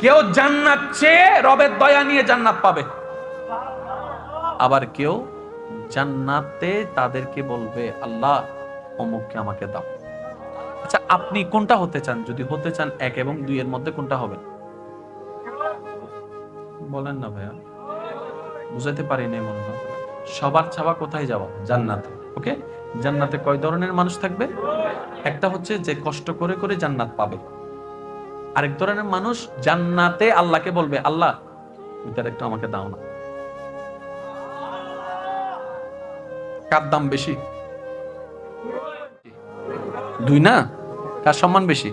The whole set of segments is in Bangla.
কেউ জান্নাত চেয়ে রবের দয়া নিয়ে জান্নাত পাবে, আবার কেউ জান্নাতে তাদেরকে বলবে আল্লাহ অমুককে আমাকে দাও। আচ্ছা, আপনি কোনটা হতে চান? যদি হতে চান 1 এবং 2 এর মধ্যে কোনটা হবেন? বলেন না ভাইয়া, বুঝাইতে পারি নাই মনে হয়। সবার চাওয়া কোথায় যাওয়া? জান্নাতে। ওকে, জান্নাতে কয় ধরনের মানুষ থাকবে? একটা হচ্ছে যে কষ্ট করে করে জান্নাত পাবে, আরেক ধরনের মানুষ জান্নাতে আল্লাহকে বলবে আল্লাহ ওইটার একটু আমাকে দাও না। কার দাম বেশি? 2 না? কার সম্মান বেশি?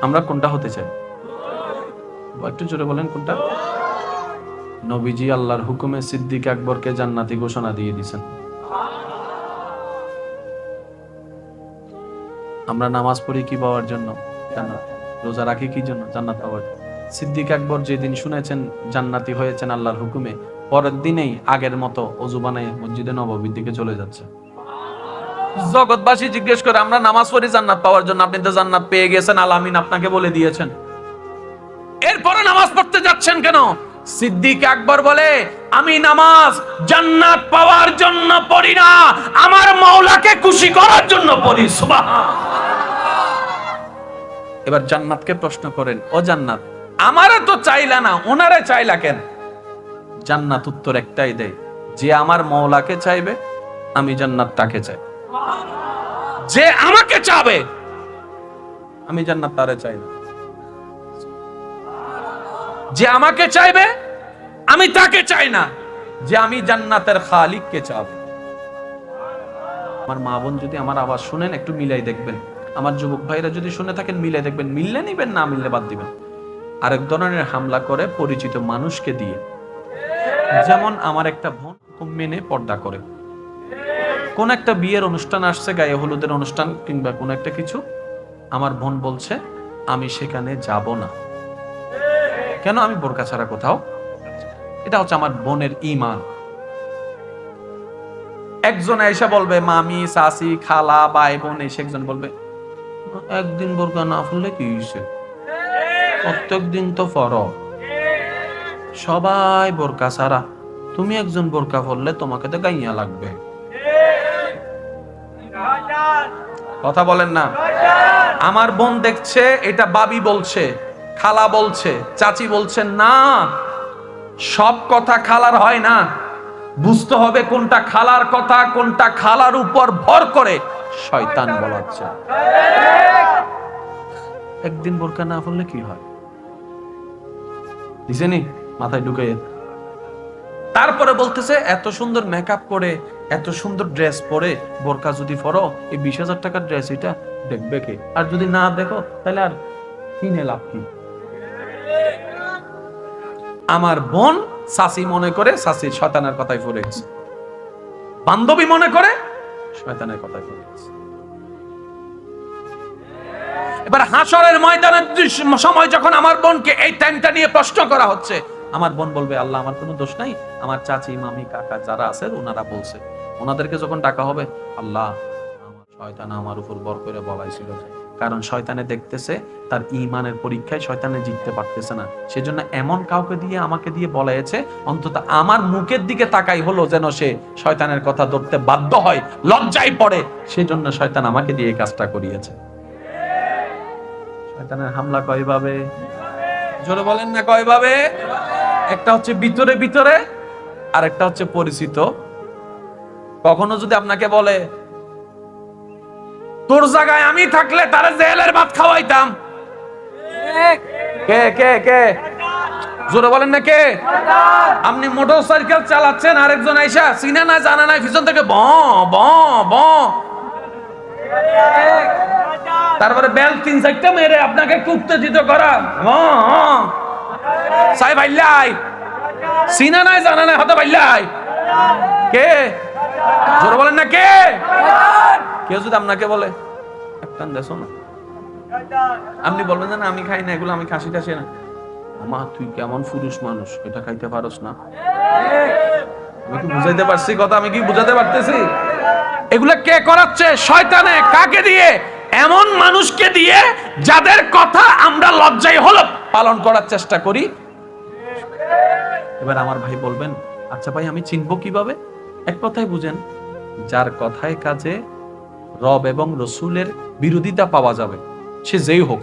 আমরা কোনটা হতে চাই? একটু জোরে বলেন কোনটা? নবীজি আল্লাহর হুকুমে সিদ্দিক আকবরকে জান্নাতি ঘোষণা দিয়ে দিয়েছেন। আমরা নামাজ পড়ি কি পাওয়ার জন্য? জান্নাত। রোজা রাখি কি জন্য? জান্নাত পাওয়ার জন্য। সিদ্দিক আকবর যেদিন শুনেছেন জান্নাতি হয়েছেন আল্লাহর হুকুমে, পরের দিনেই আগের মতো ওযু বানায় মসজিদে নববীর দিকে চলে যাচ্ছে। জগৎবাসী জিজ্ঞেস করে আমরা নামাজ পড়ি জান্নাত পাওয়ার জন্য, আপনি তো জান্নাত পেয়ে গেছেন, আলামিন আপনাকে বলে দিয়েছেন, এরপরে নামাজ পড়তে যাচ্ছেন কেন? সিদ্দিক আকবর বলে আমি নামাজ জান্নাত পাওয়ার জন্য পড়ি না, আমার মাওলাকে খুশি করার জন্য পড়ি। সুবহানাল্লাহ। এবার জান্নাতকে প্রশ্ন করেন, ও জান্নাত আমারে তো চাইলা না, ওনারে চাইলা কেন? জান্নাত উত্তর একটাই দেয়, যে আমার মাওলাকে চাইবে আমি জান্নাত তাকে চাই, যে আমাকে চাবে আমি জান্নাত তারে চাই না। যে আমাকে চাইবে আমি তাকে চাই না, যে আমি জান্নাতের খালিককে চাব। আমার মা বোন যদি আমার আওয়াজ শুনেন একটু মিলাই দেখবেন, আমার যুবক ভাইরা যদি শুনে থাকেন মিলাই দেখবেন, মিললে নিবেন, না মিললে বাদ দিবেন। আরেক ধরনের হামলা করে পরিচিত মানুষকে দিয়ে, যেমন আমার একটা বোন খুব মেনে পর্দা করে, কোন একটা বিয়ের অনুষ্ঠান আসছে, গায়ে হলুদের অনুষ্ঠান কিংবা কোন একটা কিছু, আমার বোন বলছে আমি সেখানে যাব না। কেন? আমি বোরকা ছাড়া কোথাও। এটা হচ্ছে আমার বোনের ঈমান। একজন এসে বলবে মামি চাচি খালা ভাই বোন, এসে একজন বলবে একদিন বোরকা না ফুললে কি হইছে, প্রত্যেকদিন তো ফরজ, সবাই বোরকা ছাড়া, তুমি একজন বোরকা পরলে তোমাকে তো গাইয়া লাগবে। কথা বলেন না? আমার বোন দেখছে এটা বাবি বলছে, খালা বলছে, চাচি বলছে, না সব কথা খালার হয় না, বুঝতে হবে কোনটা খালার কথা, কোনটা খালার উপর ভর করে শয়তান বলাচ্ছে। একদিন বোরকা না পরলে কি হয় দিছেনি মাথায় ঢুকে। তারপরে বলতেছে এত সুন্দর মেকআপ করে এত সুন্দর ড্রেস পরে বোরকা যদি পরো, এই 20,000 টাকার ড্রেস এটা দেখবে কে? আর যদি না দেখো তাহলে আর কিনে লাভ কি? আমার বোন চাচি মনে করে চাচির শয়তানের কথাই পড়ে গেছে, বান্ধবী মনে করে শয়তানের কথাই পড়ে গেছে। এবার হাসরের ময়দানের সময় যখন আমার বোনকে এই টাইমটা নিয়ে প্রশ্ন করা হচ্ছে, আমার বোন বলবে আল্লাহ আমার কোনো দোষ নাই, আমার চাচি মামি কাকা যারা আছে ওনারা বলছে, ওনাদেরকে যখন ডাকা হবে আল্লাহ আমার শয়তান আমার উপর বর করে বলাইছিল, কারণ শয়তানে দেখতেছে তার ঈমানের পরীক্ষায় শয়তানে জিততে পারতেছে না, সেজন্য এমন কাউকে দিয়ে আমাকে দিয়ে বলাইছে, অন্তত আমার মুখের দিকে তাকাই হলো যেন সে শয়তানের কথা ধরতে বাধ্য হয়, লজ্জায় পড়ে, সেজন্য শয়তান আমাকে দিয়ে এই কাজটা করিয়েছে। শয়তানের হামলা কয়ভাবে? জোরে বলেন না কয়ভাবে? একটা হচ্ছে ভিতরে ভিতরে, আর একটা হচ্ছে পরিচিত। কখনো যদি আপনাকে বলে তোর জায়গায় আমি থাকলে তারে জেলের ভাত খাওয়াইতাম, কে কে কে? জোরে বলেন না কে? আপনি মোটরসাইকেল চালাচ্ছেন, আরেকজন আইসা চিনা না জানা নাই পিছন থেকে ব ব ব, তারপরে বেল 3-4টা মেরে আপনাকে একটু উত্তেজিত করা, সাই ভাইলাই চিনা নাই জানা নাই হতে ভাইলাই, কে? জোরে বলেন না কে? কেউ যদি আপনাকে বলে একটান দেশো না, আপনি বলবেন না আমি খাই না এগুলো, আমি খাসি টাসি না, মা তুই কেমন পুরুষ মানুষ, এটা খাইতে পারস না? আমি কি বুঝাইতে পারছি কথা? আমি কি বুঝাতে পারতেছি? এগুলা কে করাচ্ছে? শয়তানে। কাকে দিয়ে? এমন মানুষকে দিয়ে যাদের কথা আমরা লজ্জায় হলপ পালন করার চেষ্টা করি। এবার আমার ভাই বলবেন, আচ্ছা ভাই আমি চিনবো কিভাবে? এক কথায় বুঝেন, যার কথায় কাজে রব এবং রসুলের বিরোধিতা পাওয়া যাবে, সে যেই হোক।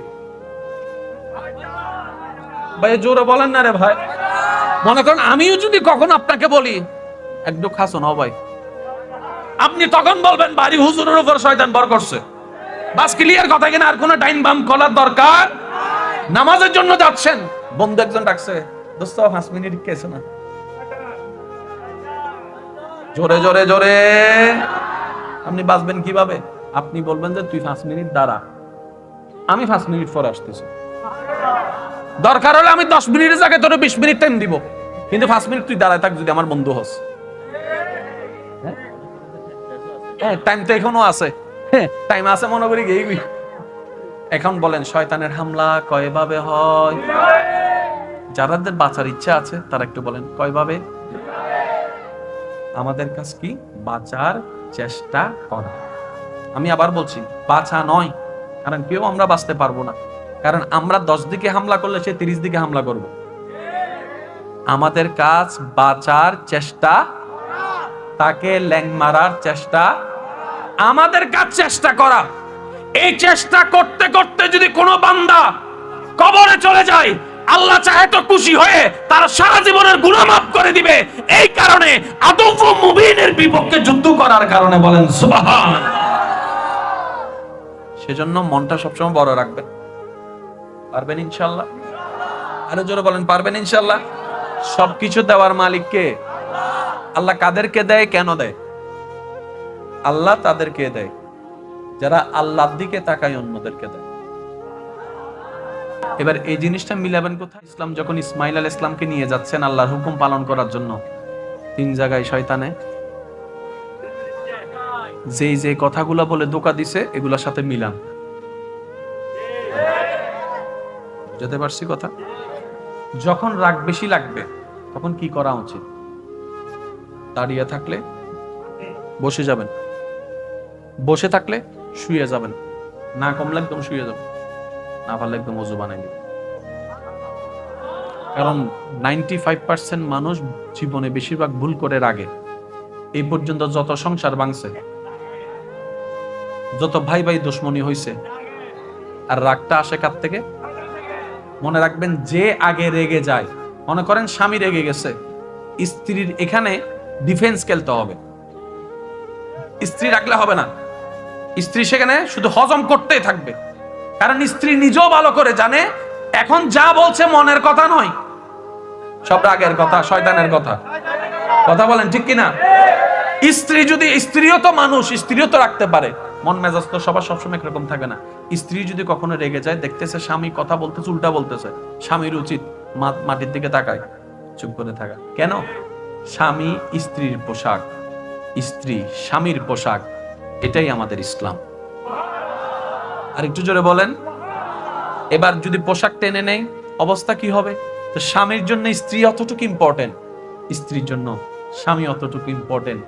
ভাই জোরে বলেন না রে ভাই। মনে করেন আমিও যদি কখন আপনাকে বলি একটু খাসো না ভাই, আপনি তখন বলবেন বাড়ি হুজুরের উপর শয়তান ভর করছে। বাস ক্লিয়ার কথা কিনা? আর কোনো ডাইন বাম করার দরকার। নামাজের জন্য যাচ্ছেন, বন্ধু একজন ডাকছে, দোস্ত 5 মিনিট কেছে না, জোরে জোরে জোরে। আপনি বাঁচবেন কিভাবে? আপনি বলবেন যে তুই 5 মিনিট দাঁড়া, আমি 5 মিনিট পরে আসতেছি, দরকার হলে আমি 10 মিনিটের জায়গায় তোর 20 মিনিট টাইম দিব, কিন্তু 5 মিনিট তুই দাঁড়ায় থাক যদি আমার বন্ধু হস। হ্যাঁ টাইম তো এখনো আছে, টাইম আছে মনে করি গেই। এখন বলেন শয়তানের হামলা কয়ভাবে হয়? যাদের বাঁচার ইচ্ছা আছে তারা একটু বলেন কয়ভাবে? আমাদের কাজ কি? বাঁচার চেষ্টা করা। আমি আবার বলছি, বাঁচা নয়, কারণ কেউ আমরা বাঁচতে পারবো না, কারণ আমরা 10 দিকে হামলা করলে সে 30 দিকে হামলা করবে। আমাদের কাজ বাঁচার চেষ্টা, তাকে ল্যাং মারার চেষ্টা, আমাদের কাজ চেষ্টা করা। এই চেষ্টা করতে করতে যদি কোনো বান্দা কবরে চলে যায়, আল্লাহ চাহে তো খুশি হয়ে তার সারা জীবনের গুনাহ মাফ করে দিবে। এই কারণে আদব ও মুবিনের বিপক্ষে যুদ্ধ করার কারণে বলেন সুবহান। সেজন্য মনটা সবসময় বড় রাখবেন। পারবেন ইনশাআল্লাহ? আরো জোরে বলেন পারবেন ইনশাআল্লাহ? সবকিছু দেওয়ার মালিক কে? আল্লাহ কাদেরকে দেয়, কেন দেয়? আল্লাহ তাদেরকে দেয় যারা আল্লাহর দিকে তাকায়, অন্যদেরকে দেয়। এবার এই জিনিসটা মিলাবেন কোথায়? ইসলাম যখন ইসমাইল আলাইহিস সালামকে নিয়ে যাচ্ছেন আল্লাহর হুকুম পালন করার জন্য, 3 জায়গায় শয়তানে যে কথাগুলো বলে ধোঁকা দিছে এগুলোর সাথে মিলান। বুঝতে পারছি কথা? যখন রাগ বেশি লাগবে তখন কি করা উচিত? দাঁড়িয়ে থাকলে বসে যাবেন, বসে থাকলে শুয়ে যাবেন, না কমলে একদম শুয়ে যাবেন, না পারলে একদম ওযু বানাই দিবেন। কারণ 95% মানুষ জীবনে বেশিরভাগ ভুল করে রাগে। এই পর্যন্ত যত সংসার ভাঙছে, যত ভাই ভাই দুশ্মনী হইছে, আর রাগটা আসে কার থেকে? মনে রাখবেন, যে আগে রেগে যায়, মনে করেন স্বামী রেগে গেছে, স্ত্রীর এখানে ডিফেন্স খেলতে হবে। স্ত্রী রাখলে হবে না, স্ত্রী সেখানে শুধু হজম করতেই থাকবে। কারণ স্ত্রী নিজেও ভালো করে জানে এখন যা বলছে মনের কথা নয়, সব রাগের কথা, শয়তানের কথা। কথা বলেন ঠিক কিনা? স্ত্রী যদি, স্ত্রীও তো মানুষ, স্ত্রীও তো রাখতে পারে, মন মেজাজ তো সবার সবসময় একরকম থাকে না। স্ত্রী যদি কখনো রেগে যায়, দেখতেছে স্বামী কথা বলতেছে, উল্টা বলতেছে, স্বামীর উচিত মাটির দিকে তাকায় চুপ করে থাকা। কেন? স্বামী স্ত্রীর পোশাক, স্ত্রী স্বামীর পোশাক, এটাই আমাদের ইসলাম। আর একটু জোরে বলেন। এবার যদি পোশাক টেনে নেই, অবস্থা কি হবে? তো স্বামীর জন্য স্ত্রী অতটুকু ইম্পর্টেন্ট, স্ত্রীর জন্য স্বামী অতটুকু ইম্পর্টেন্ট।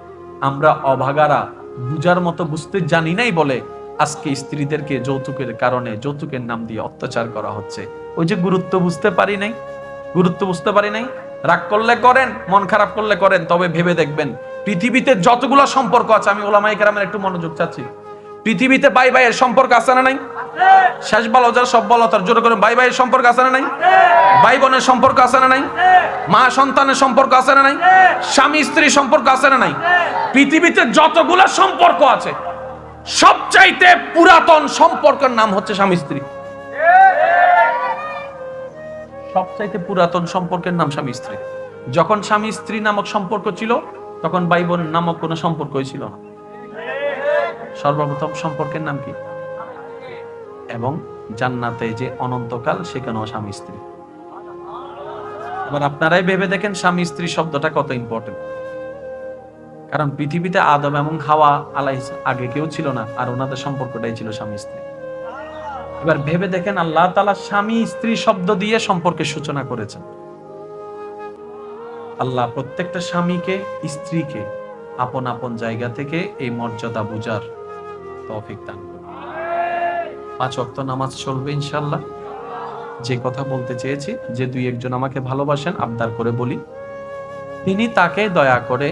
আমরা অভাগারা বুঝার মতো বুঝতে জানি নাই বলে আজকে স্ত্রীদেরকে যৌতুকের কারণে, যৌতুকের নাম দিয়ে অত্যাচার করা হচ্ছে। ওই যে গুরুত্ব বুঝতে পারি নাই, গুরুত্ব বুঝতে পারি নাই। রাগ করলে করেন, মন খারাপ করলে করেন, তবে ভেবে দেখবেন পৃথিবীতে যতগুলো সম্পর্ক আছে, আমি ওলামায়ে কেরামের একটু মনোযোগ চাচ্ছি, পৃথিবীতে ভাই ভাইয়ের সম্পর্ক আছে না নাই? শেষ বলো যারা, সব বলো তার জোরে করে, ভাই ভাইয়ের সম্পর্ক আছে না নাই? ভাই বোনের সম্পর্ক আছে না নাই? মা সন্তানের সম্পর্ক আছে না নাই? স্বামী স্ত্রী সম্পর্ক আছে না নাই? পৃথিবীতে যতগুলো সম্পর্ক আছে, সবচাইতে পুরাতন সম্পর্কের নাম হচ্ছে স্বামী স্ত্রী। সবচাইতে পুরাতন সম্পর্কের নাম স্বামী স্ত্রী। যখন স্বামী স্ত্রী নামক সম্পর্ক ছিল, তখন ভাই বোন নামক কোনো সম্পর্কই ছিল না। সর্বপ্রথম সম্পর্কের নাম কি? এবং জান্নাতে যে অনন্তকাল, সেখানেও স্বামী স্ত্রী। এবার আপনারাই ভেবে দেখেন স্বামী স্ত্রী শব্দটা কত ইম্পর্টেন্ট। কারণ পৃথিবীতে আদম এবং হাওয়া আলাইহিস আগে কেউ ছিল না, আর ওনাদের সম্পর্কটাই ছিল স্বামী স্ত্রী। এবার ভেবে দেখেন আল্লাহ তাআলা স্বামী স্ত্রী শব্দ দিয়ে সম্পর্কের সূচনা করেছেন। আল্লাহ প্রত্যেকটা স্বামীকে, স্ত্রীকে আপন আপন জায়গা থেকে এই মর্যাদা বুঝার তৌফিক দান করুন। 5 ওয়াক্ত নামাজ চলবে ইনশাআল্লাহ। যে কথা বলতে চেয়েছি, যে দুই একজন আমাকে ভালোবাসেন, আবদার করে বলি, তিনি তাকে দয়া করে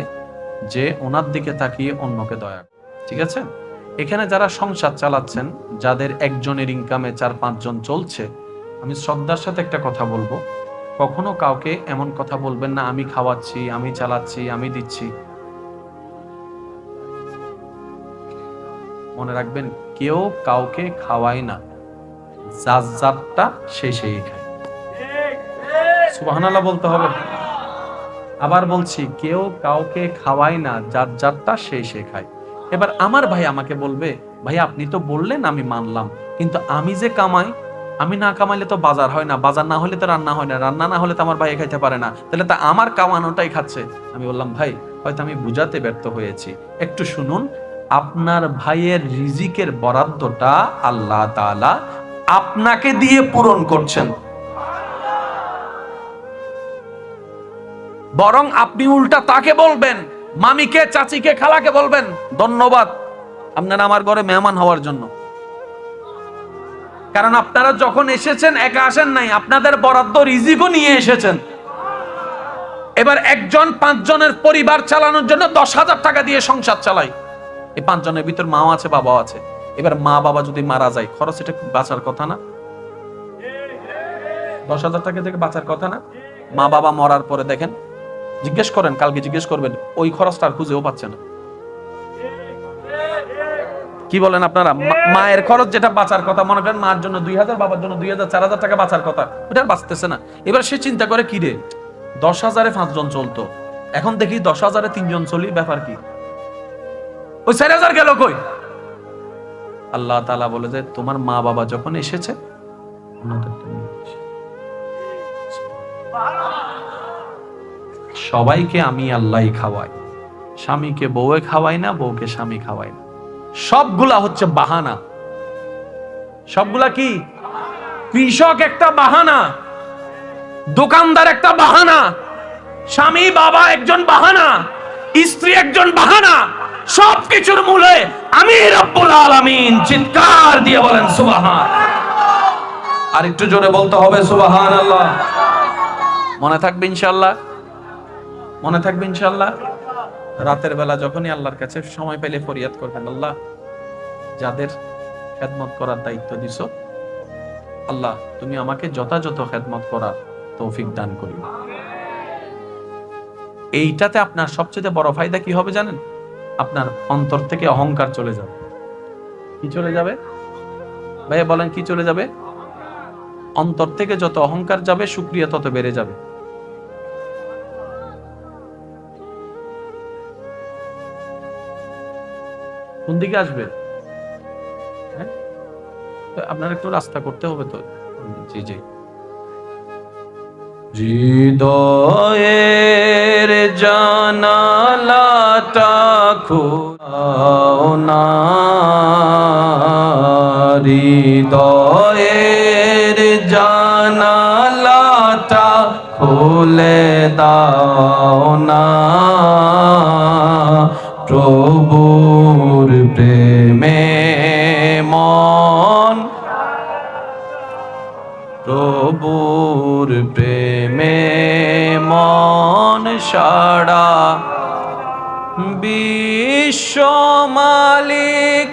যে ওনার দিকে তাকিয়ে অন্যকে দয়া করে। ঠিক আছে? এখানে যারা সংসার চালাচ্ছেন, যাদের একজনের ইনকামে 4-5 জন চলছে, আমি শ্রদ্ধার সাথে একটা কথা বলবো, কখনো কাউকে এমন কথা বলবেন না আমি খাওয়াচ্ছি, আমি চালাচ্ছি, আমি দিচ্ছি। মনে রাখবেন, কেউ কাউকে খাওয়ায় না, যার যারটা সেই খায়। সুবহানাল্লাহ বলতে হবে। আবার বলছি, কেউ কাউকে খাওয়ায় না, যার যারটা সেই খায়। এবার আমার ভাই আমাকে বলবে, ভাই আপনি তো বললেন, আমি মানলাম, কিন্তু আমি যে কামাই, আমি না কামাইলে তো বাজার হয় না, বাজার না হলে তো রান্না হয় না, রান্না না হলে তো আমার ভাই খাইতে পারে না, তাহলে তো আমার কামানোটাই খাচ্ছে। আমি বললাম, ভাই হয়তো আমি বুঝাতে ব্যর্থ হয়েছি, একটু শুনুন। আপনার ভাইয়ের রিজিকের বরাদ্দটা আল্লাহ তাআলা আপনাকে দিয়ে পূরণ করছেন। বরং আপনি উল্টা তাকে বলবেন, মামিকে, চাচিকে, খালাকে বলবেন, ধন্যবাদ আপনারা আমার ঘরে মেহমান হওয়ার জন্য। কারণ আপনারা যখন এসেছেন একা আসেন নাই, আপনাদের বরাদ্দ রিজিকও নিয়ে এসেছেন। এবার একজন 5 জনের পরিবার চালানোর জন্য 10,000 টাকা দিয়ে সংসার চালায়। এই 5 জনের ভিতর মাও আছে, বাবাও আছে। এবার মা বাবা যদি মারা যায়, খরচ এটা বাঁচার কথা না? 10,000 টাকা থেকে বাঁচার কথা না? মা বাবা মরার পরে দেখেন, জিজ্ঞেস করেন, কালকে জিজ্ঞেস করবেন, ওই খরচটা আর খুঁজেও পাচ্ছে না। কি বলেন আপনারা? মায়ের খরচ যেটা বাঁচার কথা, মনে করেন মার জন্য 2,000, বাবার জন্য 2,000, 4,000 টাকা বাঁচার কথা, ওটা আর বাঁচতেছে না। এবার সে চিন্তা করে, কি রে, 10,000-এ 5 জন চলতো, এখন দেখি 10,000-এ 3 জন চলি, ব্যাপার কি? ওই 4,000 গেল কই? আল্লাহ তাআলা বলে যে, তোমার মা বাবা যখন এসেছে, সবাইকে আমি আল্লাহই খাওয়াই, স্বামীকে বউয়ে খাওয়াই না, বউকে স্বামী খাওয়াই না। সবগুলা হচ্ছে বাহানা। সবগুলা কি? কৃষক একটা বাহানা, দোকানদার একটা বাহানা, স্বামী বাবা একজন বাহানা, স্ত্রী একজন বাহানা। সবকিছুর মূলে আমি রব্বুল আলামিন। চিৎকার দিয়ে বলেন সুবহান। আর একটু জোরে বলতে হবে সুবহানাল্লাহ। মনে থাকবে ইনশাআল্লাহ, মনে থাকবে ইনশাআল্লাহ। রাতের বেলা যখনই আল্লাহর কাছে সময় পেলে ফরিয়াদ করবেন, আল্লাহ যাদের খেদমত করার দায়িত্ব দিছো, আল্লাহ তুমি আমাকে যথাযথ খেদমত করার তৌফিক দান করি। এইটাতে আপনার সবচেয়ে বড় ফায়দা কি হবে জানেন? আপনার অন্তর থেকে অহংকার চলে যাবে। কি চলে যাবে ভাইয়া বলেন? কি চলে যাবে? অন্তর থেকে যত অহংকার যাবে, শুকরিয়া তত বেড়ে যাবে। কোন দিকে আসবে? হ্যাঁ, আপনার একটু রাস্তা করতে হবে তো। জি জি। হৃদয়ের জানালাটা খোলো না, হৃদয়ের জানালাটা খুলে দাও না, প্রভুর প্রেমে মন, প্রভুর প্রেমে মন সাড়া, বিশ্ব মালিক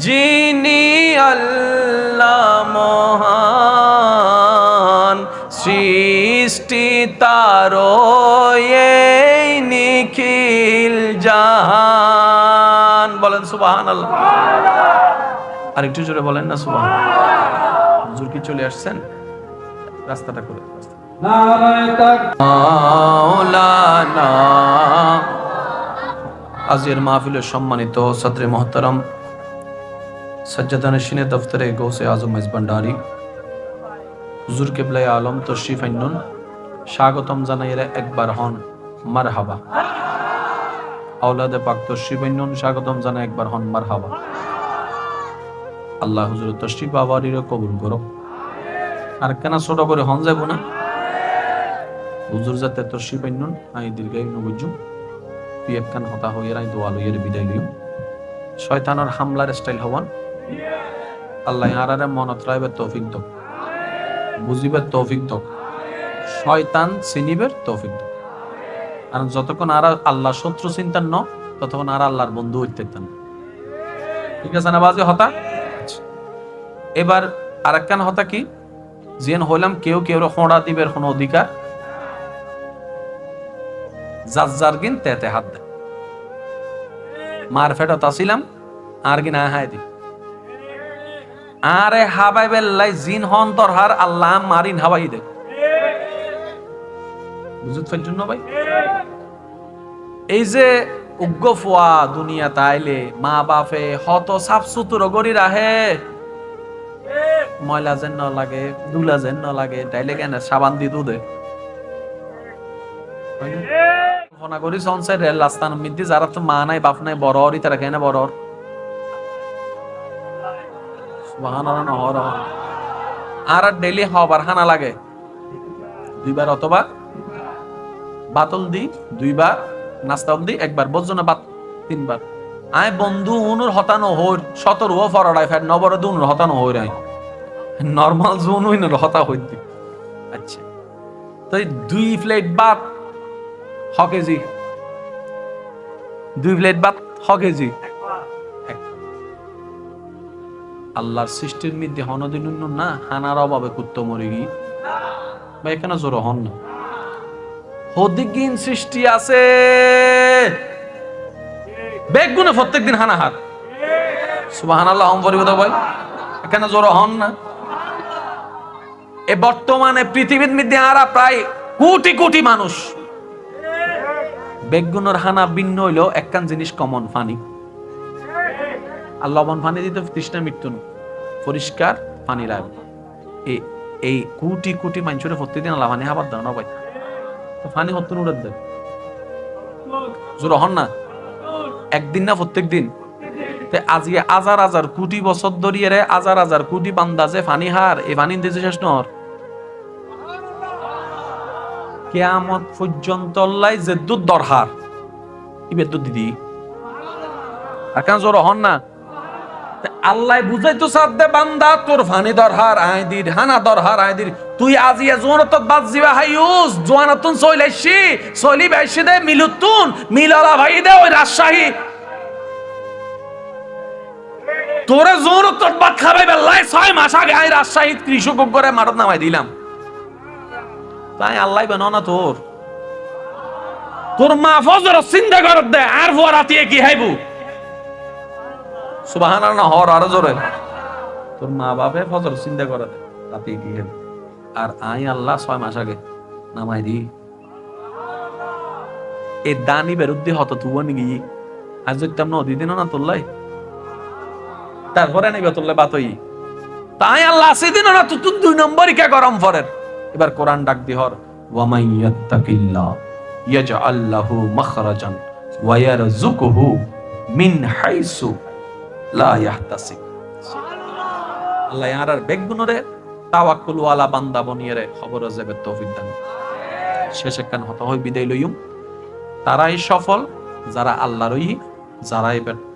যিনি আল্লাহ মহান, সৃষ্টি তারো এই নিখিল জাহান। বলেন সুবহানাল্লাহ। আর একটু জোরে বলেন না সুবহানাল্লাহ। হুজুর কি চলে আসছেন? রাস্তাটা করে মাওলানা। আজকের মাহফিলের সম্মানিত সদরে মোহতারাম সজ্জাদানশিনে দফতরে গৌসে আজম মেজবান্ডারি হুজুর কিবলায়ে আলম তশরিফ আননুন, স্বাগতম জানাইরা একবার হন মারহাবা। আওলাদে পাক তশরিফ আননুন, স্বাগতম জানাই একবার হন মারহাবা। আল্লাহ হুজুর তশরিফ আওয়ারিরে কবুল করো। আর কেন ছোট করে হন যাব না? হুজুর যাতে তশরিফ আননুন, আই দীর্ঘায়ু নবুজু পিয়াক্কান হতা হইরা দোয়া লইয়ের বিদায় লিও। শয়তানের হামলার স্টাইল হওয়ান আল্লাহ আরারে মনত রাইবে তৌফিক দাও। বুঝিবার তৌফিক দাও, শয়তান চিনিবার তৌফিক দাও। কারণ যতক্ষণ আর আল্লাহ শত্রু চিন্তান ন, ততক্ষণ আর আল্লাহর বন্ধু হইতে না। ঠিক আছে না বাজে হতা? এবার আরেকখান হতা কি, যেন হইলাম কেউ কেউ খোঁড়া দিবের কোন অধিকার, যার যার গিন তেতে হাত দেয়। মার ফেটত আসিলাম আর গিন আহাই দি আরে হাবাই বেল্লাই জিন হন তোর হার আল্লাহ মারিন হাবাই দে। বুঝত ফেলছুন না ভাই? এই যে উগ্র ফুয়া দুনিয়া তাইলে মা বাপে হত সাফ সুতুর গড়ি রাহে, ময়লা যেন ন লাগে, দুলা যেন ন লাগে, তাইলে কেন সাবান দি দুধে ফোনা করি সনসাই রেল রাস্তার মধ্যে যারা তো মা নাই বাপ নাই বড় হরি তারা কেন বড় আর ডেইলি হবার হানা লাগে দুইবার, অথবা বাতল দি দুইবার, নাস্তা দি একবার, বোঝো না বাত তিনবার। আয় বন্ধু উনুর হতানো হইর সতর ও ফরড়াই ফের নবর দুনুর হতানো হইর আই নরমাল জোন হইন হতা হইতি। আচ্ছা তো 2 প্লেট ভাত হ কেজি, 2 প্লেট ভাত হ কেজি। আল্লাহর সৃষ্টির মধ্যে হনদিন না হানার অভাবে কুত্ত মরে গি বা এখানে জোর হন না, হদিগিন সৃষ্টি আছে বেগুনে প্রত্যেকদিন হানা হাত। সুবহানাল্লাহ হম পরিবদ ভাই, এখানে জোর হন না। এ বর্তমানে পৃথিবীর মধ্যে আরা প্রায় কোটি কোটি মানুষ, বেগুনের হানা ভিন্ন হইলেও একখান জিনিস কমন, পানি। আর লবণ পানি দিতে তৃষ্ণা মৃত্যু না, পরিষ্কার পানি লাগবে। এই কোটি কোটি মানুষের প্রত্যেকদিন আল্লাহ পানি হাবার দেয় না ভাই, তো পানি হত্যন উড়ে দেয় জোর হন না, একদিন না প্রত্যেক দিন। আজকে হাজার হাজার কোটি বছর ধরিয়ে রে হাজার হাজার কোটি বান্দা যে পানি হার, এই পানি দিতে শেষ নর কিয়ামত পর্যন্ত লাই যে দুধ দরহার ইবে দুধ দিদি আর কেন জোর হন না। আল্লাহ বুঝাই তো সাথে বান্দা তোর ফানি দরহার আইদির হানা দরহার আইদির, তুই আজিয়া জোয়ানত বাদ জিবা হাইউস জোয়ানতুন সইলাইছি সইলি বাইছি দে মিলুতুন মিলালা ভাই দে ওই রাজশাহী তোরে জোয়ানত বাদ খাবাই বেলাই 6 মাস আগে আই রাজশাহী কৃষক করে মারত নামাই দিলাম। তাই আল্লাহ বানো না তোর মা ফজর চিন্তা করত দে আর ফরাতিয়ে কি হাইবু। সুবহানাল্লাহ হর আর জোরে তোর মা বাপে ফজর চিন্তা করে রাতে কি হবে, আর আই আল্লাহ 6 মাস আগে নামাই দি। এই দানি বিরুদ্ধে হত তুবনি গি আজ যেতাম নদী দিন না তোল্লাই, তারপরে নিবে তোল্লাই বাতই তাই আল্লাহ সেদিন না তুই 2 নম্বরই কে গরম ফরের। এবার কোরআন ডাক দি হর ওয়া মান ইয়াত্তাকিল্লাহ ইয়াজআল লাহু মাখরাজান ওয়া ইয়ারযুকুহু মিন হাইসু লা ইয়াহতাসিব। আল্লাহ আর বেগুনরে তাওয়াক্কুল ওয়ালা বান্দা বনিয়ে খবর যাবে তৌফিক দান। শেষে কান হত হই বিদায় লইম, তারাই সফল যারা আল্লাহরই,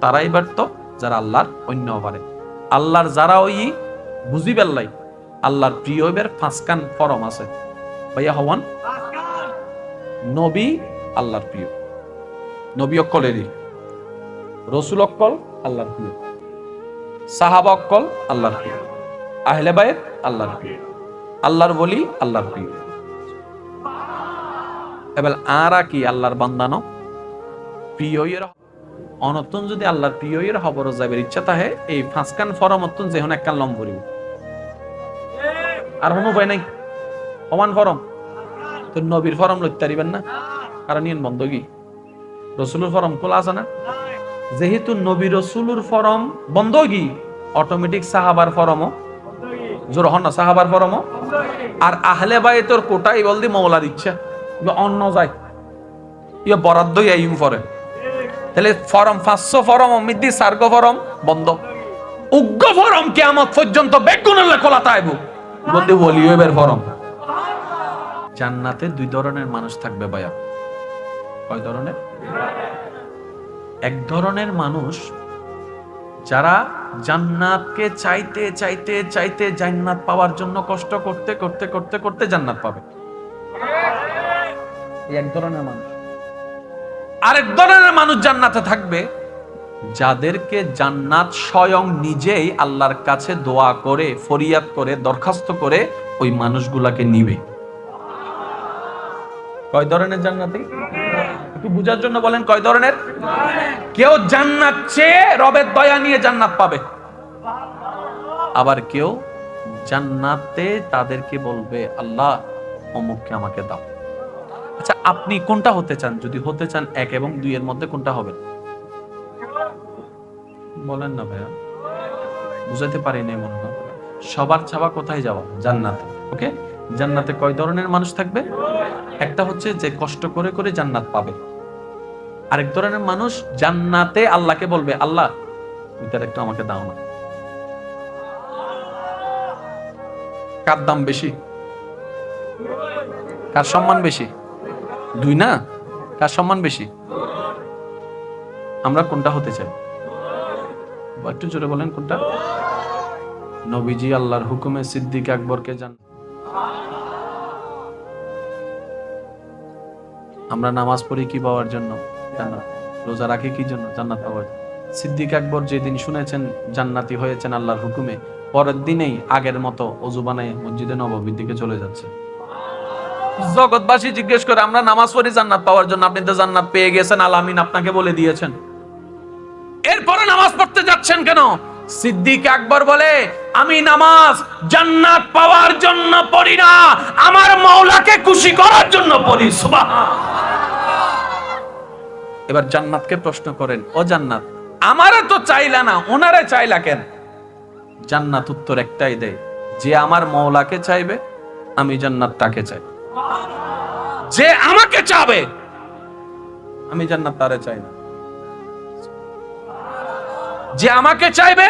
তারাই ব্যর্থ যারা আল্লাহর অন্য পারে। আল্লাহর যারা ওই বুঝি বেল্লাই আল্লাহর প্রিয় হইবার 5 কান ফরম আছে ভাইয়া হওয়ান। নবী আল্লাহর প্রিয়, নবী অক্কলেরই, রসুল অক্কল আল্লাহর প্রিয়, সাহাবা অক্কল আল্লাহর প্রিয়, আহলে বাইত আল্লাহর প্রিয়, আল্লাহর ওলি আল্লাহর প্রিয়। এবার আরা কি আল্লাহর বান্দানো প্রিয় অনতন যদি আল্লাহর প্রিয় খবর যাবের ইচ্ছা তাহে এই 5 কান ফরমতন যেহন এক কান লম করিব আর কোনো উপায় নাই। সমান ফরম তো নবীর ফরম লইতে পারিবেন না, কারণ ইন বন্ধগি রসুলের ফরম খোলা আছে না। যেহেতু নবী রসুলের ফরম বন্ধগি অটোমেটিক সাহাবার ফরমও জোর হন না, সাহাবার ফরমও আর আহলে বাইতের কোটাই বলদি মওলার ইচ্ছা অন্য যায় ইয়ে বরাদ্দই আইম ফরে, তাহলে ফরম 500 ফরম অমিদি সার্গ ফরম বন্ধ, উগ্র ফরম কিয়ামত পর্যন্ত বেগুনলে খোলা তাইবো বলদি ওলি হইবার ফরম। জান্নাতে 2 ধরনের মানুষ থাকবে ভাইয়া। কয় ধরনের? এক ধরনের মানুষ যারা জান্নাতকে চাইতে চাইতে চাইতে জান্নাত পাওয়ার জন্য কষ্ট করতে করতে করতে করতে জান্নাত পাবে, এই এক ধরনের মানুষ। আরেক ধরনের মানুষ জান্নাতে থাকবে যাদেরকে জান্নাত স্বয়ং নিজেই আল্লাহর কাছে দোয়া করে, ফরিয়াদ করে, দরখাস্ত করে ওই মানুষগুলাকে নিবে। কয় ধরনের জান্নাতি? একটু বুঝার জন্য বলেন, কয় ধরনের? কেউ জান্নাত চেয়ে রবের দয়া নিয়ে জান্নাত পাবে, আবার কেউ জান্নাতে তাদেরকে বলবে আল্লাহ অমুককে আমাকে দাও। আচ্ছা, আপনি কোনটা হতে চান? যদি হতে চান 1 এবং 2 এর মধ্যে কোনটা হবে? বলেন না ভাইয়া, বুঝাতে পারি নাই মনে হয়। সবার চাওয়া কোথায় যাওয়া? জান্নাতে। ওকে, জান্নাতে কয় ধরনের মানুষ থাকবে? একটা হচ্ছে যে কষ্ট করে করে জান্নাত পাবে, আরেক ধরনের মানুষ জান্নাতে আল্লাহকে বলবে আল্লাহ ওইটার একটু আমাকে দাও না। কার দাম বেশি? কার সম্মান বেশি? 2 না? কার সম্মান বেশি? আমরা কোনটা হতে চাই? একটু জোরে বলেন কোনটা? নবীজি আল্লাহর হুকুমে সিদ্দিক আকবরকে আমরা নামাজ পড়ি কি পাওয়ার জন্য? জান্নাত। রোজা রাখি কি জন্য? জান্নাত পাওয়ার জন্য। সিদ্দিক আকবর যেদিন শুনেছেন জান্নাতি হয়েছেন আল্লাহর হুকুমে, পরের দিনেই আগের মতো ওযু বানায় মসজিদে নববীর দিকে চলে যাচ্ছে। জগৎবাসী জিজ্ঞেস করে আমরা নামাজ পড়ি জান্নাত পাওয়ার জন্য, আপনি তো জান্নাত পেয়ে গেছেন, আলামিন আপনাকে বলে দিয়েছেন, এরপরে নামাজ পড়তে যাচ্ছেন কেন? সিদ্দিক আকবর বলে আমি নামাজ জান্নাত পাওয়ার জন্য পড়ি না, আমার মাওলাকে খুশি করার জন্য পড়ি। সুবহানাল্লাহ। এবার জান্নাতকে প্রশ্ন করেন, ও জান্নাত আমারে তো চাইলা না, ওনারে চাইলা কেন? জান্নাত উত্তর একটাই দেয়, যে আমার মাওলাকে চাইবে আমি জান্নাত তাকে চাই, যে আমাকে চাবে আমি জান্নাত তারে চাই না। যে আমাকে চাইবে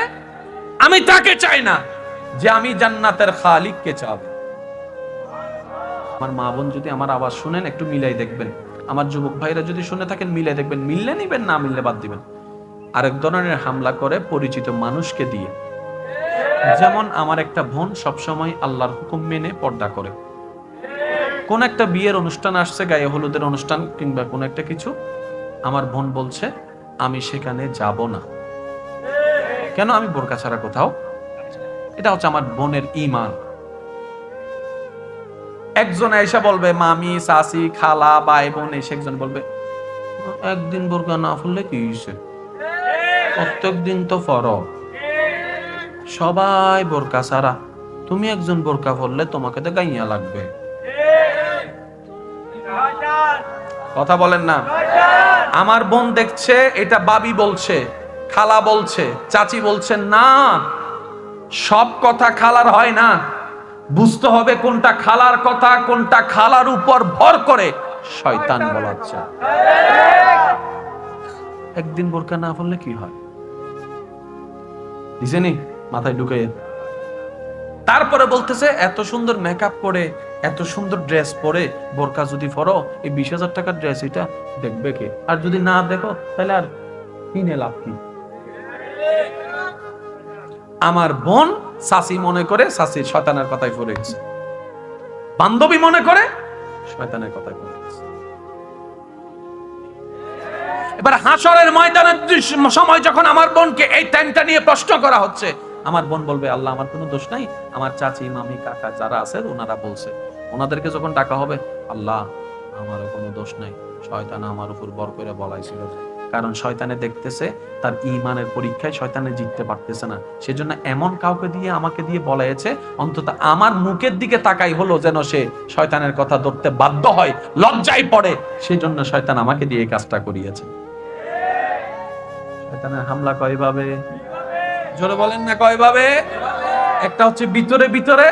আমি তাকে চাই না, যে আমি জান্নাতের খালিককে চাবে। আমার মা বোন যদি আমার আওয়াজ শুনেন একটু মিলাই দেখবেন, আমার যুবক ভাইরা যদি শুনে থাকেন মিলাই দেখবেন, মিললে নিবেন, না মিললে বাদ দিবেন। আরেক ধরনের হামলা করে পরিচিত মানুষকে দিয়ে। যেমন আমার একটা বোন সবসময় আল্লাহর হুকুম মেনে পর্দা করে। কোন একটা বিয়ের অনুষ্ঠান আসছে, গায়ে হলুদের অনুষ্ঠান কিংবা কোন একটা কিছু, আমার বোন বলছে আমি সেখানে যাব না। কেন? আমি বোরকা ছাড়া কোথাও। এটা হচ্ছে আমার বোনের ঈমান। একজন এসে বলবে মামি, চাচি, খালা, ভাই বোন, এসে একজন বলবে একদিন বোরকা না পরলে কি হইছে, প্রত্যেকদিন তো ফরজ, সবাই বোরকা ছাড়া, তুমি একজন বোরকা পরলে তোমাকে তো গাইয়া লাগবে। কথা বলেন না? আমার বোন দেখছে এটা বাবি বলছে, খালা বলছে, চাচি বলছে, না সব কথা খালার হয় না, বুঝতে হবে কোনটা খালার কথা, কোনটা খালার উপর ভর করে শয়তান বলাচ্ছে। একদিন বোরকা না পরলে কি হয় দিছেনি মাথায় ঢুকে। তারপরে বলতেছে এত সুন্দর মেকআপ করে, এত সুন্দর ড্রেস পরে বোরকা যদি পরো, এই 20,000 টাকার ড্রেস এটা দেখবে কে? আর যদি না দেখো তাহলে আর কিনে লাভ কি? আমার বোন চাচি মনে করে চাচির শয়তানের কথাই পড়ে গেছে, বান্ধবী মনে করে শয়তানের কথাই পড়ে গেছে। এবার হাসরের ময়দানের সময় যখন আমার বোনকে এই টাইমটা নিয়ে প্রশ্ন করা হচ্ছে, আমার বোন বলবে আল্লাহ আমার কোনো দোষ নাই, আমার চাচি, মামি, কাকা যারা আছে ওনারা বলছে, ওনাদেরকে যখন ডাকা হবে আল্লাহ আমারও কোনো দোষ নাই, শয়তান আমার উপর বর করে বলাইছিল। কারণ শয়তানে দেখতেছে তার ঈমানের পরীক্ষায় শয়তানে জিততে পারতেছে না, সেজন্য এমন কাউকে দিয়ে আমাকে দিয়ে বলাইছে, অন্তত আমার মুখের দিকে তাকাই হলো যেন সে শয়তানের কথা ধরতে বাধ্য হয়, লজ্জায় পড়ে, সেজন্য শয়তান আমাকে দিয়ে এই কাজটা করিয়েছে। শয়তানের হামলা কয়ভাবে? জোরে বলেন না কয়ভাবে? একটা হচ্ছে ভিতরে ভিতরে,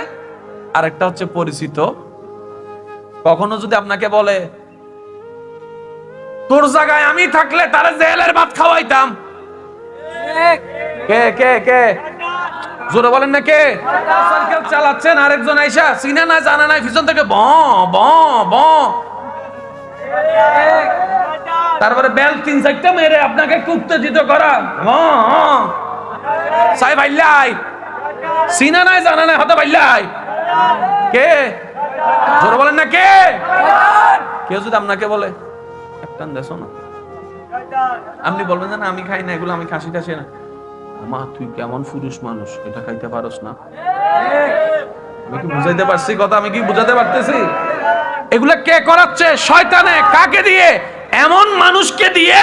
আর একটা হচ্ছে পরিচিত। কখনো যদি আপনাকে বলে তোর জায়গায় আমি থাকলে তারে জেলের ভাত খাওয়াইতাম, কে কে কে? জোরে বলেন না কে? সাইকেল চালাচ্ছেন, আরেকজন আইসা চিনা না জানা নাই পিছন থেকে ব ব ব, তারপরে বেল 3-4টা মেরে আপনাকে উত্তেজিত করা, সাই ভাইলাই সিনা নাই জানা নাই হতে ভাইলাই কে জোরে বলেন না কে কেউ যদি আপনাকে বলে একটান দেশো না আপনি বলবেন না আমি খাই না এগুলো আমি খাসি টাসি না মা তুই কেমন পুরুষ মানুষ এটা খাইতে পারোস না আমি কি বুঝাইতে পারছি কথা আমি কি বুঝাতে পারতেছি এগুলা কে করাচ্ছে শয়তানে কাকে দিয়ে এমন মানুষকে দিয়ে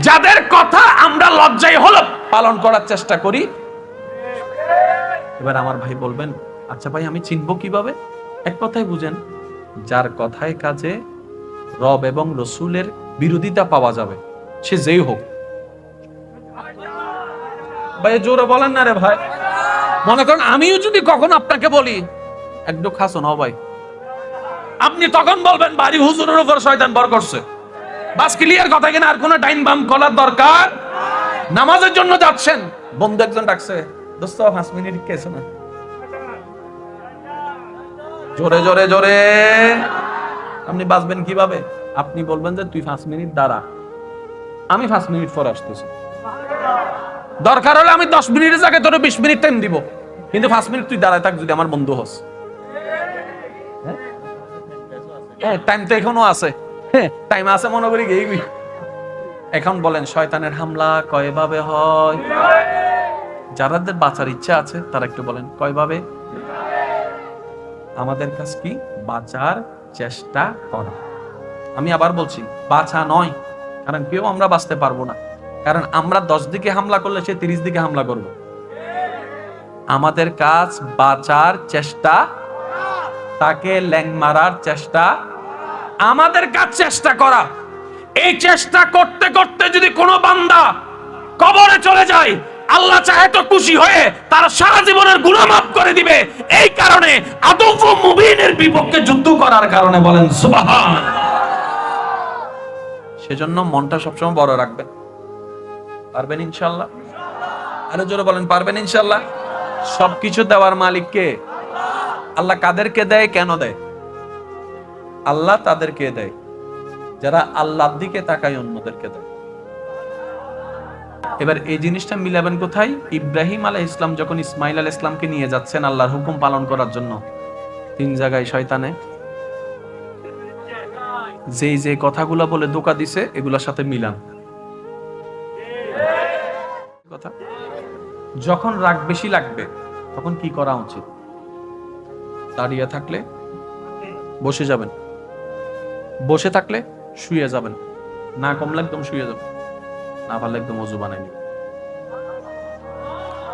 যাদের কথা আমরা লজ্জায় হলো পালন করার চেষ্টা করি এবার আমার ভাই বলবেন আচ্ছা ভাই আমি চিনবো কিভাবে এক কথায় বুঝেন যার কথায় কাজে রব এবং রসুলের বিরোধিতা পাওয়া যাবে সে যেই হোক ভাই জোরে বলেন না রে ভাই মনে করেন আমিও যদি কখন আপনাকে বলি একটু খাসো না ভাই আপনি তখন বলবেন বাড়ি হুজুরের উপর শয়তান ভর করছে বাস ক্লিয়ার কথা কিনা আর কোনো ডাইন বাম করার দরকার নামাজের জন্য যাচ্ছেন বন্ধু একজন ডাকছে দোস্ত 5 মিনিট কেছো না জোরে জোরে জোরে আপনি বাঁচবেন কিভাবে আপনি বলবেন যে তুই 5 মিনিট দাঁড়া আমি 5 মিনিট পর আসতেছি দরকার হলে আমি 10 মিনিটের জায়গায় তোর 20 মিনিট টাইম দিব কিন্তু 5 মিনিট তুই দাঁড়ায় থাক যদি আমার বন্ধু হস হ্যাঁ টাইম তো এখনো আছে হ্যাঁ টাইম আছে মনে করি গেইবি এখন বলেন শয়তানের হামলা কয়ভাবে হয় যারাদের বাঁচার ইচ্ছা আছে তারা একটু বলেন কয়ভাবে আমাদের কাজ কি বাঁচার চেষ্টা করা আমি আবার বলছি বাঁচা নয় কারণ কেউ আমরা বাঁচতে পারবো না কারণ আমরা 10 দিকে হামলা করলে সে 30 দিকে হামলা করবে আমাদের কাজ বাঁচার চেষ্টা তাকে ল্যাং মারার চেষ্টা আমাদের কাজ চেষ্টা করা এই চেষ্টা করতে করতে যদি কোনো বান্দা কবরে চলে যায় আল্লাহ চাহে তো খুশি হয়ে তার সারা জীবনের গুনাহ মাফ করে দিবে এই কারণে আদফ মুবিনের বিপক্ষে যুদ্ধ করার কারণে বলেন সুবহান সেজন্য মনটা সবসময় বড় রাখবেন পারবেন ইনশাআল্লাহ আরো জোরে বলেন পারবেন ইনশাআল্লাহ সবকিছু দেওয়ার মালিক কে আল্লাহ কাদেরকে দেয় কেন দেয় আল্লাহ তাদেরকে দেয় যারা আল্লাহর দিকে তাকায় অন্যদেরকে দেয় এবার এই জিনিসটা মিলাবেন কোথায় ইব্রাহিম আলাইহিস সালাম যখন ইসমাঈল আলাইহিস সালামকে নিয়ে যাচ্ছেন আল্লাহর হুকুম পালন করার জন্য 3 জায়গায় শয়তানে যেই যে কথাগুলো বলে ধোঁকা দিছে এগুলোর সাথে মিলান কথা যখন রাগ বেশি লাগবে তখন কি করা উচিত দাঁড়িয়ে থাকলে বসে যাবেন বসে থাকলে শুয়ে যাবেন না কমলে একদম শুয়ে যাবেন না পারলে একদম ওযু বানাই নেবেন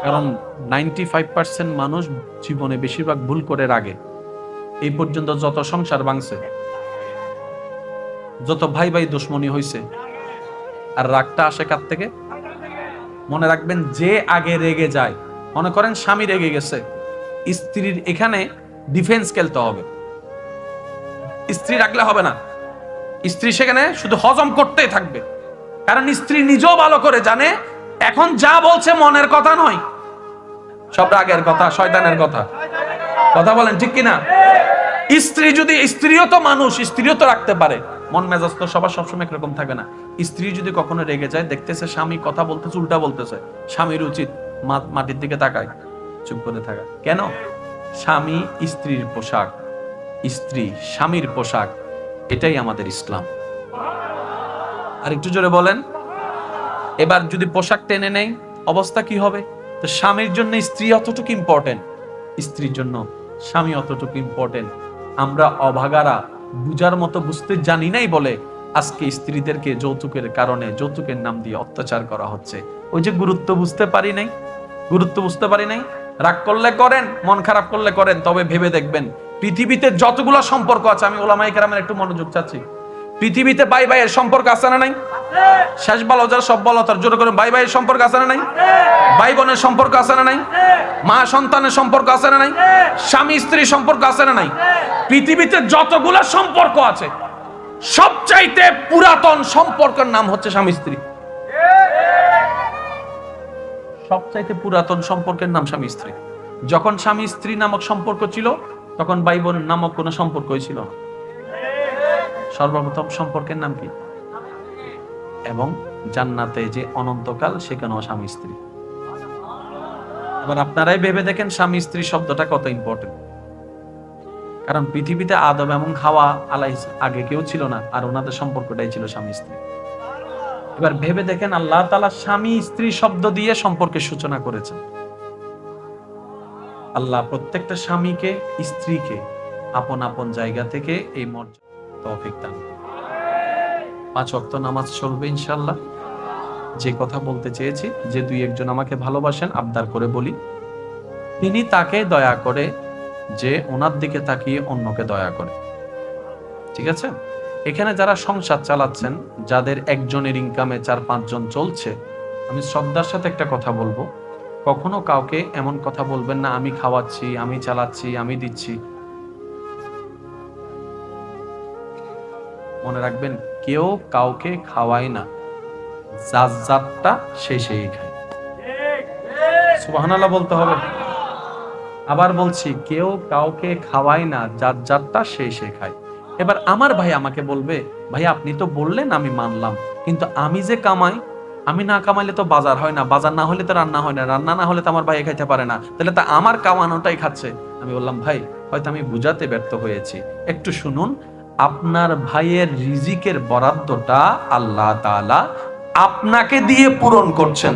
কারণ 95% মানুষ জীবনে বেশিরভাগ ভুল করে রাগে এই পর্যন্ত যত সংসার ভাঙছে যত ভাই ভাই দুশ্মনী হইছে আর রাগটা আসে কার থেকে মনে রাখবেন যে আগে রেগে যায় মনে করেন স্বামী রেগে গেছে স্ত্রীর এখানে ডিফেন্স খেলতে হবে স্ত্রী রাখলে হবে না স্ত্রী সেখানে শুধু হজম করতেই থাকবে কারণ স্ত্রী নিজেও ভালো করে জানে এখন যা বলছে মনের কথা নয় সব রাগের কথা শয়তানের কথা কথা বলেন ঠিক কিনা স্ত্রী যদি স্ত্রীও তো মানুষ স্ত্রীও তো রাখতে পারে মন মেজাজ তো সবার সবসময় একরকম থাকে না স্ত্রী যদি কখনো রেগে যায় দেখতেছে স্বামী কথা বলতেছে উল্টা বলতেছে স্বামীর উচিত মাটির দিকে তাকায় চুপ করে থাকা কেন স্বামী স্ত্রীর পোশাক স্ত্রী স্বামীর পোশাক এটাই আমাদের ইসলাম আর একটু জোরে বলেন এবার যদি পোশাক টেনে নেই অবস্থা কি হবে তো স্বামীর জন্য স্ত্রী অতটুকু ইম্পর্টেন্ট স্ত্রীর জন্য স্বামী অতটুকু ইম্পর্টেন্ট আমরা অভাগারা বুঝার মতো বুঝতে জানি নাই বলে আজকে স্ত্রীদেরকে যৌতুকের কারণে যৌতুকের নাম দিয়ে অত্যাচার করা হচ্ছে ওই যে গুরুত্ব বুঝতে পারি নাই রাগ করলে করেন মন খারাপ করলে করেন তবে ভেবে দেখবেন পৃথিবীতে যতগুলো সম্পর্ক আছে আমি ওলামায়ে কেরামের একটু মনোযোগ চাচ্ছি পৃথিবীতে ভাই ভাইয়ের সম্পর্ক আছে না নাই শেষ বলো যারা সব বলো তার জোরে করে ভাই ভাইয়ের সম্পর্ক আছে না নাই ভাই বোনের সম্পর্ক আছে না নাই মা সন্তানের সম্পর্ক আছে না নাই স্বামী স্ত্রী সম্পর্ক আছে না নাই পৃথিবীতে যতগুলো সম্পর্ক আছে সবচাইতে পুরাতন সম্পর্কের নাম হচ্ছে স্বামী স্ত্রী সবচাইতে পুরাতন সম্পর্কের নাম স্বামী স্ত্রী যখন স্বামী স্ত্রী নামক সম্পর্ক ছিল তখন ভাই বোন নামক কোনো সম্পর্কই ছিল না সর্বপ্রথম সম্পর্কের নাম কি এবং জান্নাতে যে অনন্তকাল সেখানেও স্বামী স্ত্রী আবার আপনারাই ভেবে দেখেন স্বামী স্ত্রী শব্দটা কত ইম্পর্টেন্ট। কারণ পৃথিবীতে আদম এবং হাওয়া আলাইহিস আগে কেউ ছিল না, আর ওনাদের সম্পর্কটাই ছিল স্বামী স্ত্রী। এবার ভেবে দেখেন আল্লাহ তাআলা স্বামী স্ত্রী শব্দ দিয়ে সম্পর্কের সূচনা করেছেন। আল্লাহ প্রত্যেকটা স্বামীকে স্ত্রীকে আপন আপন জায়গা থেকে এই মর্যাদা তৌফিক দান করুন। 5 ওয়াক্ত নামাজ চলবে ইনশাআল্লাহ। যে কথা বলতে চেয়েছি, যে দুই একজন আমাকে ভালোবাসেন আবদার করে বলি, তিনি তাকে দয়া করে যে ওনার দিকে তাকিয়ে অন্যকে দয়া করে। ঠিক আছে? এখানে যারা সংসার চালাচ্ছেন, যাদের একজনের ইনকামে 4-5 জন চলছে, আমি শ্রদ্ধার সাথে একটা কথা বলবো, কখনো কাউকে এমন কথা বলবেন না আমি খাওয়াচ্ছি, আমি চালাচ্ছি, আমি দিচ্ছি। মনে রাখবেন, কেউ কাউকে খাওয়ায় না, যার যারটা সেই খায়। সুবহানাল্লাহ বলতে হবে। আবার বলছি, কেউ কাউকে খাওয়ায় না, যার যারটা সেই খায়। এবার আমার ভাই আমাকে বলবে, ভাই আপনি তো বললেন আমি মানলাম, কিন্তু আমি যে কামাই, আমি না কামাইলে তো বাজার হয় না, বাজার না হলে তো রান্না হয় না, রান্না না হলে তো আমার ভাই খাইতে পারে না, তাহলে তো আমার কামানোটাই খাচ্ছে। আমি বললাম, ভাই হয়তো আমি বুঝাতে ব্যর্থ হয়েছি, একটু শুনুন। আপনার ভাইয়ের রিজিকের বরাদ্দটা আল্লাহ তাআলা আপনাকে দিয়ে পূরণ করছেন।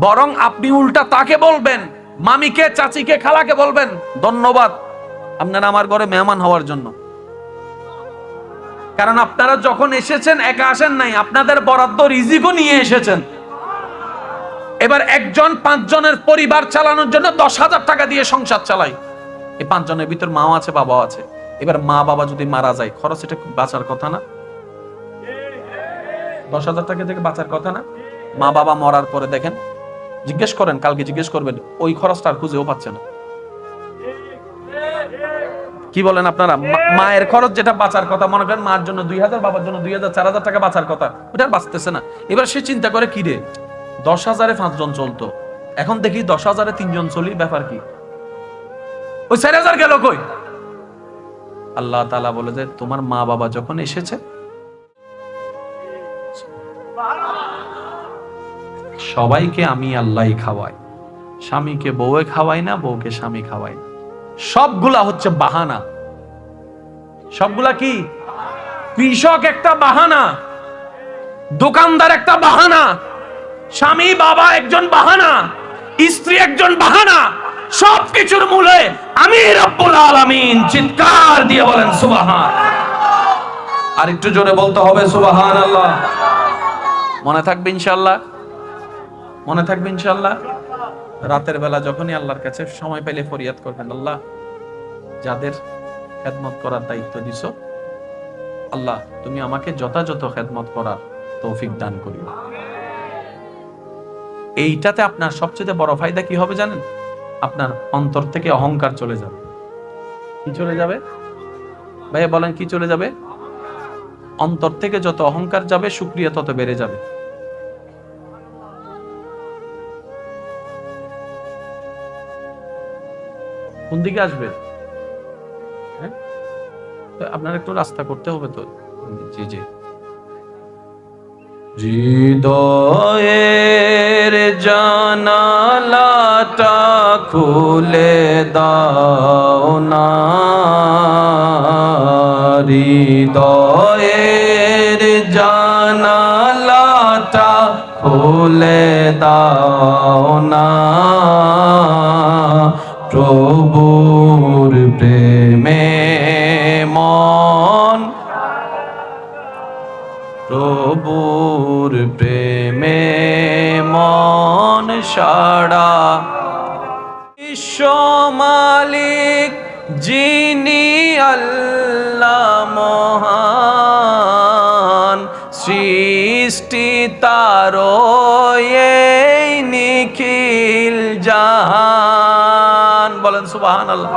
বরং আপনি উল্টা তাকে বলবেন, মামিকে, চাচিকে, খালাকে বলবেন, ধন্যবাদ আপনারা আমার ঘরে মেহমান হওয়ার জন্য। কারণ আপনারা যখন এসেছেন একা আসেন নাই, আপনাদের বরাদ্দ রিজিকও নিয়ে এসেছেন। এবার একজন 5 জনের পরিবার চালানোর জন্য 10,000 টাকা দিয়ে সংসার চালায়। এই 5 জনের ভিতর মাও আছে, বাবাও আছে। এবার মা বাবা যদি মারা যায়, খরচ এটা বাঁচার কথা না? 10,000 টাকা থেকে বাঁচার কথা না? মা বাবা মরার পরে দেখেন, জিজ্ঞেস করেন, কালকে জিজ্ঞেস করবেন, ওই খরচটা আর খুঁজেও পাচ্ছে না। কি বলেন আপনারা? মায়ের খরচ যেটা বাঁচার কথা, মনে করেন মার জন্য 2,000, বাবার জন্য 2,000, 4,000 টাকা বাঁচার কথা, ওটা বাঁচতেছে না। এবার সে চিন্তা করে, কি রে 10,000-এ 5 জন চলতো, এখন দেখি 10,000-এ 3 জন চলি, ব্যাপার কি? ওই 4,000 গেল কই? আল্লাহ তাআলা বলে যে তোমার মা বাবা যখন এসেছে, সবাইকে আমি আল্লাহই খাওয়াই, স্বামীকে বউয়ে খাওয়াই না, বউকে স্বামী খাওয়াই না। সবগুলা হচ্ছে বাহানা। সবগুলা কি? কৃষক একটা বাহানা, দোকানদার একটা বাহানা, স্বামী বাবা একজন বাহানা, স্ত্রী একজন বাহানা। সবকিছুর মূলে আমি রব্বুল আলামিন। চিৎকার দিয়ে বলেন সুবহান। আর একটু জোরে বলতে হবে সুবহানাল্লাহ। মনে থাকবে ইনশাআল্লাহ, মনে থাকবে ইনশাআল্লাহ। রাতের বেলা যখনই আল্লাহর কাছে সময় পেলে ফরিয়াদ করবেন, আল্লাহ যাদের খেদমত করার দায়িত্ব দিছো, আল্লাহ তুমি আমাকে যথাযথ খেদমত করার তৌফিক দান করিও। এইটাতে আপনার সবচেয়ে বড় ফায়দা কি হবে জানেন? আপনার অন্তর থেকে অহংকার চলে যাবে। কি চলে যাবে ভাইয়া বলেন? কি চলে যাবে? অন্তর থেকে যত অহংকার যাবে, শুকরিয়া তত বেড়ে যাবে। কোন দিকে আসবে? হ্যাঁ, আপনার একটু রাস্তা করতে হবে তো। জি জি। হৃদয়ের জানালাটা খুলে দাও না, হৃদয়ের জানালাটা খুলে দাও না, প্রভুর প্রেমে মন, প্রভুর প্রেমে মন সাড়া। বিশ্ব মালিক যিনি আল্লাহ মহান, সৃষ্টি তারও এই নিখিল জাহান। বলেন সুবহানাল্লাহ।